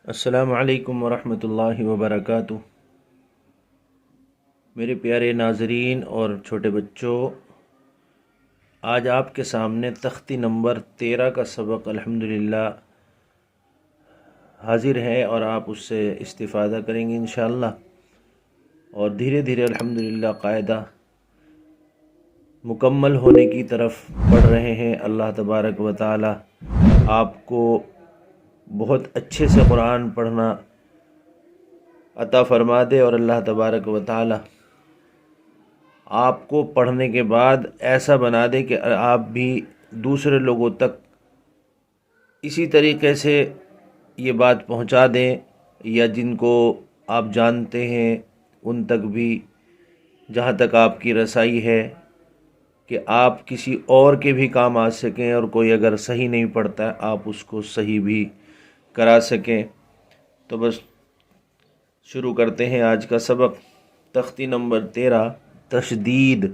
السلام علیکم ورحمۃ اللہ وبرکاتہ۔ میرے پیارے ناظرین اور چھوٹے بچوں، آج آپ کے سامنے تختی نمبر 13 کا سبق الحمدللہ حاضر ہے اور آپ اس سے استفادہ کریں گے انشاءاللہ، اور دھیرے دھیرے الحمدللہ قاعدہ مکمل ہونے کی طرف بڑھ رہے ہیں۔ اللہ تبارک و تعالی آپ کو بہت اچھے سے قرآن پڑھنا عطا فرما دے، اور اللہ تبارک و تعالی آپ کو پڑھنے کے بعد ایسا بنا دے کہ آپ بھی دوسرے لوگوں تک اسی طریقے سے یہ بات پہنچا دیں، یا جن کو آپ جانتے ہیں ان تک بھی، جہاں تک آپ کی رسائی ہے، کہ آپ کسی اور کے بھی کام آ سکیں، اور کوئی اگر صحیح نہیں پڑھتا ہے آپ اس کو صحیح بھی کرا سکیں۔ تو بس شروع کرتے ہیں آج کا سبق۔ تختی نمبر 13، تشدید۔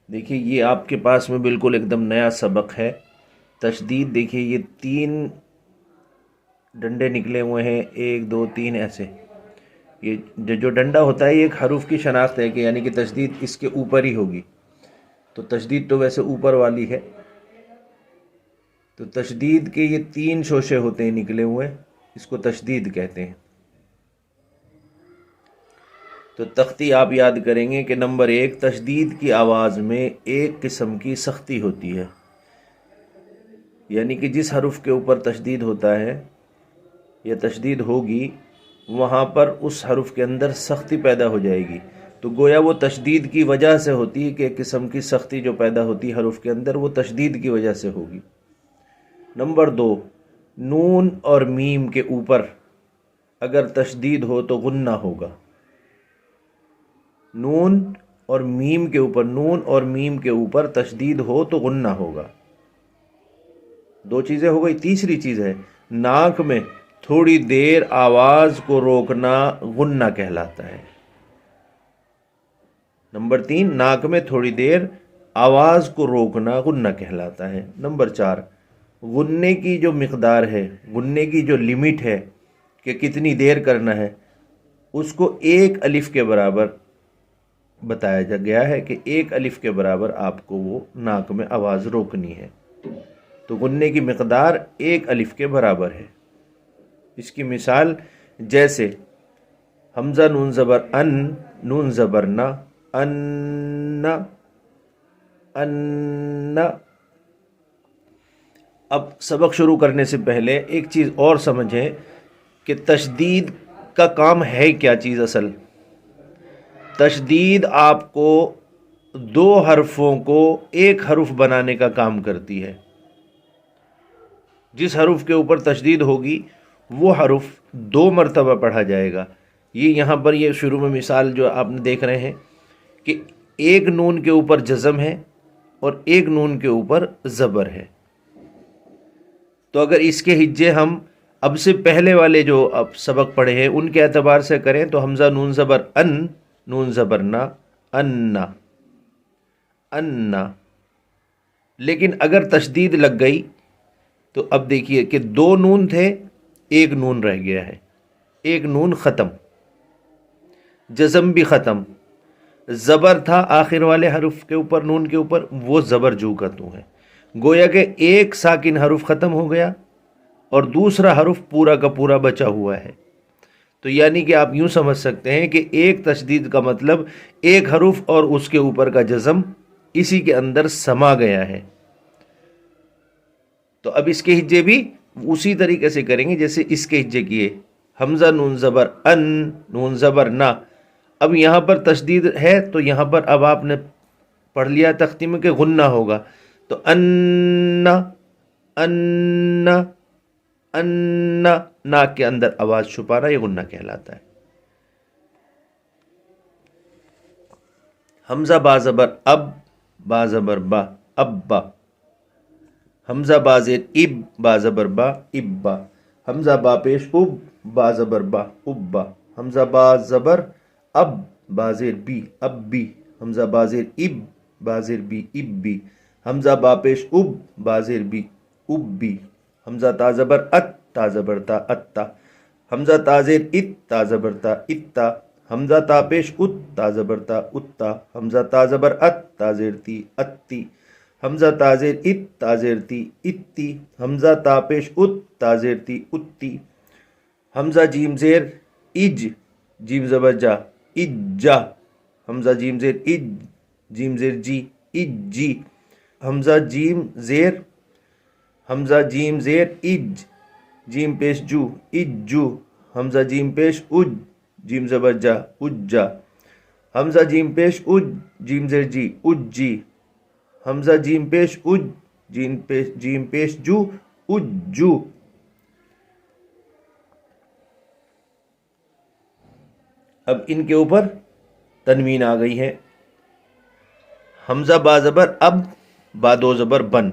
دیکھیے یہ آپ کے پاس میں بالکل ایک دم نیا سبق ہے۔ تشدید دیکھیے، یہ 3 ڈنڈے نکلے ہوئے ہیں، 1 2 3 ایسے۔ یہ جو ڈنڈا ہوتا ہے یہ ایک حروف کی شناخت ہے، کہ یعنی کہ تشدید اس کے اوپر ہی ہوگی۔ تو تشدید تو ویسے اوپر والی ہے، تو تشدید کے یہ 3 شوشے ہوتے ہیں نکلے ہوئے، اس کو تشدید کہتے ہیں۔ تو تختی آپ یاد کریں گے کہ نمبر 1، تشدید کی آواز میں ایک قسم کی سختی ہوتی ہے، یعنی کہ جس حرف کے اوپر تشدید ہوتا ہے یا تشدید ہوگی، وہاں پر اس حرف کے اندر سختی پیدا ہو جائے گی۔ تو گویا وہ تشدید کی وجہ سے ہوتی ہے، کہ ایک قسم کی سختی جو پیدا ہوتی ہے حرف کے اندر، وہ تشدید کی وجہ سے ہوگی۔ نمبر 2، نون اور میم کے اوپر اگر تشدید ہو تو غنہ ہوگا۔ نون اور میم کے اوپر تشدید ہو تو غنہ ہوگا۔ 2 چیزیں ہو گئی۔ تیسری چیز ہے، ناک میں تھوڑی دیر آواز کو روکنا غنہ کہلاتا ہے۔ نمبر 3، ناک میں تھوڑی دیر آواز کو روکنا غنہ کہلاتا ہے۔ نمبر 4، غنے کی جو مقدار ہے، غنے کی جو لمٹ ہے کہ کتنی دیر کرنا ہے، اس کو 1 الف کے برابر بتایا گیا ہے، کہ 1 الف کے برابر آپ کو وہ ناک میں آواز روکنی ہے۔ تو غنے کی مقدار 1 الف کے برابر ہے۔ اس کی مثال جیسے حمزہ نون زبر ان، نون زبر نا، ان ان۔ اب سبق شروع کرنے سے پہلے ایک چیز اور سمجھیں کہ تشدید کا کام ہے کیا چیز اصل۔ تشدید آپ کو 2 حرفوں کو 1 حرف بنانے کا کام کرتی ہے۔ جس حرف کے اوپر تشدید ہوگی وہ حرف 2 مرتبہ پڑھا جائے گا۔ یہ یہاں پر یہ شروع میں مثال جو آپ نے دیکھ رہے ہیں کہ 1 نون کے اوپر جزم ہے اور 1 نون کے اوپر زبر ہے۔ تو اگر اس کے ہجے ہم اب سے پہلے والے جو اب سبق پڑھے ہیں ان کے اعتبار سے کریں تو حمزہ نون زبر ان، نون زبر نا، انا انا۔ لیکن اگر تشدید لگ گئی تو اب دیکھیے کہ 2 نون تھے، 1 نون رہ گیا ہے، 1 نون ختم، جزم بھی ختم، زبر تھا آخر والے حرف کے اوپر، نون کے اوپر، وہ زبر جو کا تو ہے۔ گویا کہ 1 ساکن حرف ختم ہو گیا اور دوسرا حرف پورا کا پورا بچا ہوا ہے۔ تو یعنی کہ آپ یوں سمجھ سکتے ہیں کہ 1 تشدید کا مطلب 1 حرف اور اس کے اوپر کا جزم اسی کے اندر سما گیا ہے۔ تو اب اس کے ہجے بھی اسی طریقے سے کریں گے جیسے اس کے ہجے کیے، حمزہ نون زبر ان، نون زبر نا۔ اب یہاں پر تشدید ہے تو یہاں پر اب آپ نے پڑھ لیا تختی میں کہ غنہ ہوگا، تو ان ان ان، ناک کے اندر آواز چھپانا یہ غنہ کہلاتا ہے۔ حمزہ با زبر اب، با زبر با، ابا۔ حمزہ با زیر اب، با زبر با، ابا۔ حمزہ با پیش اب، با زبر با، ابا۔ حمزہ با زبر اب، با زیر بی، اب بی۔ حمزہ با زیر اب، با زیر بی، اب بی۔ حمزہ با پیش اب، با زیر بی، اب بی۔ حمزہ تا زبر ات، تا زبر تا اتا. حمزہ تا زیر ات تا زبر تا اتا. حمزہ تا پیش ات تا زبر تا اتا. حمزہ تا زبر ات تا زیر تی اتی. حمزہ تا زیر ات تا زیر تی اتی. حمزہ تا پیش ات تا زیر تی اتی. حمزہ جیم زیر اج جیم زبر جا اجا. حمزہ جیم زیر اج جیم زیر جی اجی. حمزہ جیم زیر اج جیم پیش جو اجو. حمزہ جیم پیش اج جیم زبر جا اجا. حمزہ جیم پیش اج جیم زیر جی اجی. حمزہ جیم پیش اج جیم پیش جو اجو. اب ان کے اوپر تنوین آ گئی ہے. حمزہ با زبر اب با دو زبر بن.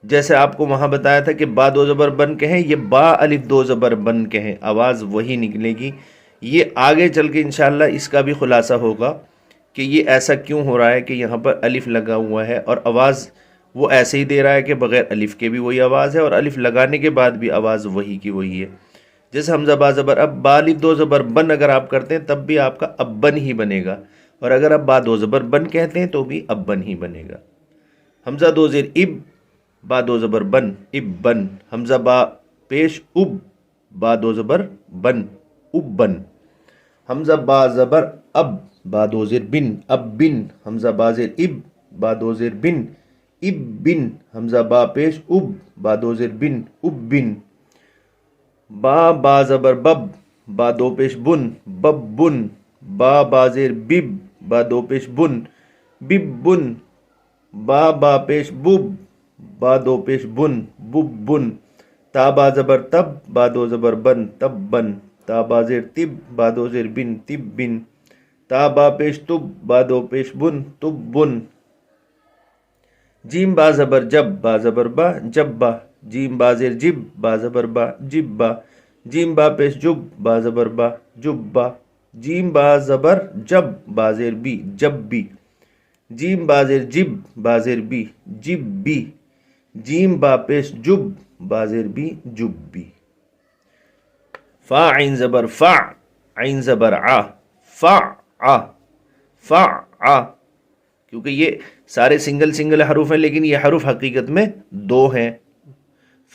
جیسے آپ کو وہاں بتایا تھا کہ با دو زبر بن کہیں، یہ با الف دو زبر بن کہیں، آواز وہی نکلے گی. یہ آگے چل کے انشاءاللہ اس کا بھی خلاصہ ہوگا کہ یہ ایسا کیوں ہو رہا ہے کہ یہاں پر الف لگا ہوا ہے اور آواز وہ ایسے ہی دے رہا ہے کہ بغیر الف کے بھی وہی آواز ہے اور الف لگانے کے بعد بھی آواز وہی کی وہی ہے. جیسے حمزہ با زبر اب با الف دو زبر بن اگر آپ کرتے ہیں تب بھی آپ کا ابن ہی بنے گا، اور اگر آپ با دو زبر بن کہتے ہیں تو بھی ابن ہی بنے گا. حمزہ دو زیر اب با دو زبر بن ابن. حمزہ با پیش اب با دو زبر بن ابن. حمزہ با زبر اب با دو زیر بن اب بن. حمزہ با زیر اب با دو زیر بن اب بن. حمزہ با پیش اب با دو زیر بن اب بن. با زبر بب با دو پیش بن بب بن. با زیر بب با دو پیش بن بب بن. با پیش بب با دو پیش بن بب بن. تا با زبر تب با دو زبر بن تب بن. تا با زیر تب با دو زیر بن تب بن. تا با پیش تب با دو پیش بن تب بن. جیم با زبر جب با زبر با جب با. جیم با زیر جب با زبر با جب با. جیم با پیش جب با زبر با جب با. جیم با زبر جب با زیر بی جب بی. جیم با زیر جب با زیر بی جب بی. جیم با پیش جب با زیر بی جب بی. فا عین زبر فا عین زبر ع فا ع فا ع. کیونکہ یہ سارے سنگل حروف ہیں لیکن یہ حروف حقیقت میں دو ہیں.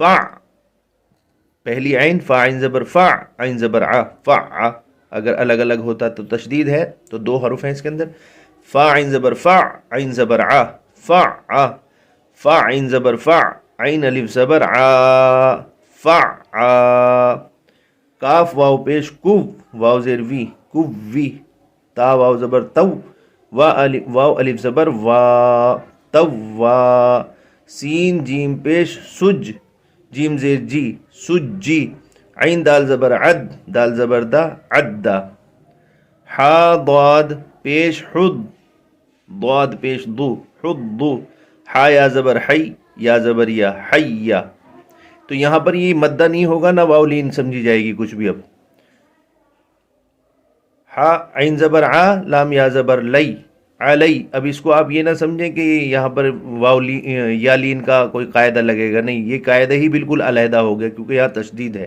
فا پہلی عین فا عین زبر فا عین زبر ع فا ع. اگر الگ الگ ہوتا تو تشدید ہے تو دو حروف ہیں اس کے اندر. فا عین زبر فا عین زبر ع فا ع. فا عین زبر فا عین الف زبر ع فا ع. کاف واو پیش کو واو زیر وی کو وی. تا واو زبر تو واو الف زبر وا تو وا. سین جیم پیش سج جیم زیر جی سجی. عین دال زبر عد دال زبر دا عدا. حا ضاد پیش حد ضاد پیش دو حد. حا یا زبر حی یا زبر یا حیا. تو یہاں پر یہ مدہ نہیں ہوگا نہ واو لین سمجھی جائے گی کچھ بھی. اب ہا عین زبر ع لام یا زبر لئی علی. اب اس کو آپ یہ نہ سمجھیں کہ یہاں پر واو یا لین کا کوئی قاعدہ لگے گا، نہیں، یہ قاعدہ ہی بالکل علیحدہ ہو گیا کیونکہ یہاں تشدید ہے.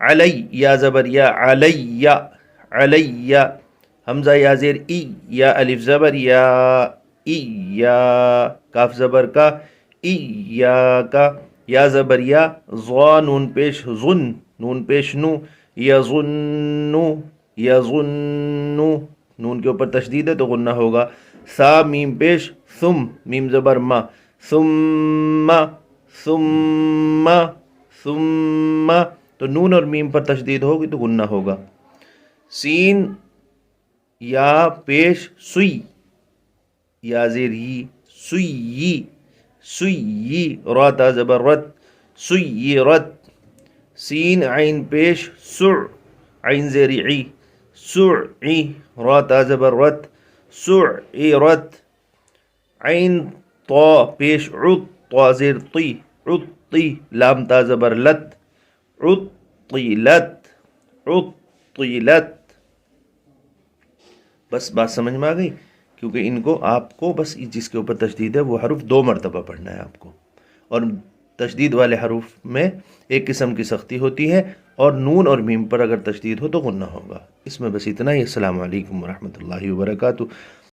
علی یا زبر یا علی علی. حمزہ یا زیر ای یا الف زبر یا ای یا. کاف زبر کا ای یا کا. یا زبر یا ضا نون پیش ظن نون پیش نو یظنو یظنو. نون کے اوپر تشدید ہے تو غنہ ہوگا. سا میم پیش ثم میم زبر ما ثم ثم ثم. تو نون اور میم پر تشدید ہوگی تو غنہ ہوگا. سین یا پیش سوئی یا زیر ی سوئی سوئی. را تا زبر رت سوئی رت. سین عین پیش سع عین زیر عی سعی. را تا زبر رت سعی رت. عین طا پیش عط طا زیر طی عطی. لام تا زبر لت عطیلت عطیلت. بس بات سمجھ میں آ گئی؟ کیونکہ ان کو آپ کو بس جس کے اوپر تشدید ہے وہ حرف 2 مرتبہ پڑھنا ہے آپ کو، اور تشدید والے حروف میں ایک قسم کی سختی ہوتی ہے، اور نون اور میم پر اگر تشدید ہو تو غنہ ہوگا۔ اس میں بس اتنا ہی۔ السلام علیکم ورحمۃ اللہ وبرکاتہ۔